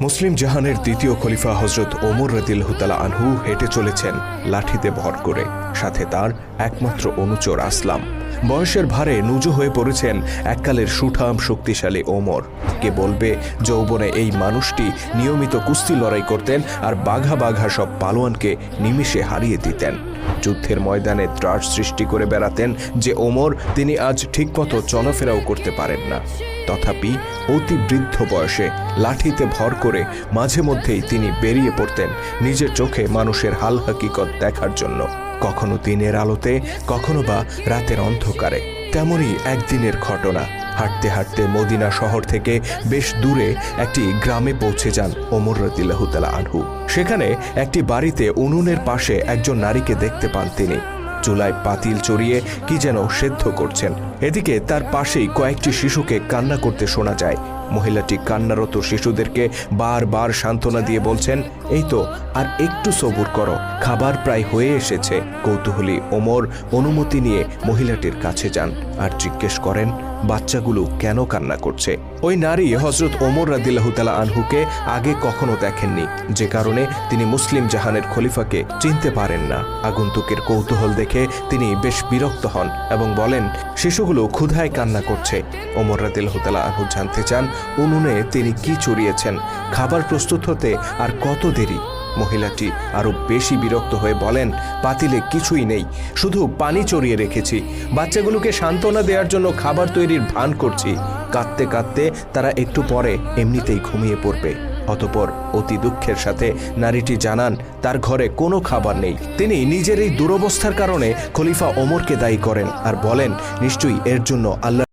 মুসলিম জাহানের দ্বিতীয় খলিফা হজরত ওমর রাদিয়াল্লাহু তাআলা আনহু হেঁটে চলেছেন লাঠিতে ভর করে, সাথে তার একমাত্র অনুচর আসলাম। বয়সের ভারে নুজু হয়ে পড়েছেন এককালের সুঠাম শক্তিশালী ওমর। কে বলবে যৌবনে এই মানুষটি নিয়মিত কুস্তি লড়াই করতেন আর বাঘা বাঘা সব পালোয়ানকে নিমিষে হারিয়ে দিতেন। যুদ্ধের ময়দানে ত্রাস সৃষ্টি করে বেড়াতেন যে ওমর, তিনি আজ ঠিকমতো চলাফেরাও করতে পারেন না। তথাপি অতি বৃদ্ধ বয়সে লাঠিতে ভর করে মাঝে মধ্যেই তিনি বেরিয়ে পড়তেন নিজের চোখে মানুষের হাল হাকিকত দেখার জন্য, কখনো দিনের আলোতে, কখনো বা রাতের অন্ধকারে। তেমনই একদিনের ঘটনা। হাঁটতে হাঁটতে মদিনা শহর থেকে বেশ দূরে একটি গ্রামে পৌঁছে যান ওমর রাদিয়াল্লাহু তাআলা আনহু। সেখানে একটি বাড়িতে উনুনের পাশে একজন নারীকে দেখতে পান তিনি। চুলায় পাতিল চড়িয়ে কি যেন সেদ্ধ করছেন। এদিকে তার পাশেই কয়েকটি শিশুকে কান্না করতে শোনা যায়। মহিলাটি কান্নারত শিশুদেরকে বারবার সান্ত্বনা দিয়ে বলছেন, এই তো আর একটু সবুর করো, খাবার প্রায় হয়ে এসেছে। কৌতূহলী ওমর অনুমতি নিয়ে মহিলাটির কাছে যান আর জিজ্ঞেস করেন বাচ্চাগুলো কেন কান্না করছে। ওই নারী হজরত ওমর রাদিয়াল্লাহু তাআলা আনহুকে আগে কখনো দেখেননি, যে কারণে তিনি মুসলিম জাহানের খলিফাকে চিনতে পারেন না। আগন্তুকের কৌতূহল দেখে তিনি বেশ বিরক্ত হন এবং বলেন, শিশুগুলো ক্ষুধায় কান্না করছে। ওমর রাদিয়াল্লাহু তাআলা আনহু জানতে চান উনুনে তিনি কি চড়িয়েছেন, খাবার প্রস্তুত হতে আর কত দেরি। মহিলাটি আরো বেশি বিরক্ত হয়ে বলেন, পাতিলে কিছুই নেই, শুধু পানি চড়িয়ে রেখেছি। বাচ্চাগুলোকে সান্ত্বনা দেওয়ার জন্য খাবার তৈরির ভান করছি। কাঁদতে কাঁদতে তারা একটু পরে এমনিতেই ঘুমিয়ে পড়বে। অতঃপর অতি দুঃখের সাথে নারীটি জানান তার ঘরে কোনো খাবার নেই। তিনি নিজের এই দুরবস্থার কারণে খলিফা ওমরকে দায়ী করেন আর বলেন, নিশ্চয়ই এর জন্য আল্লাহ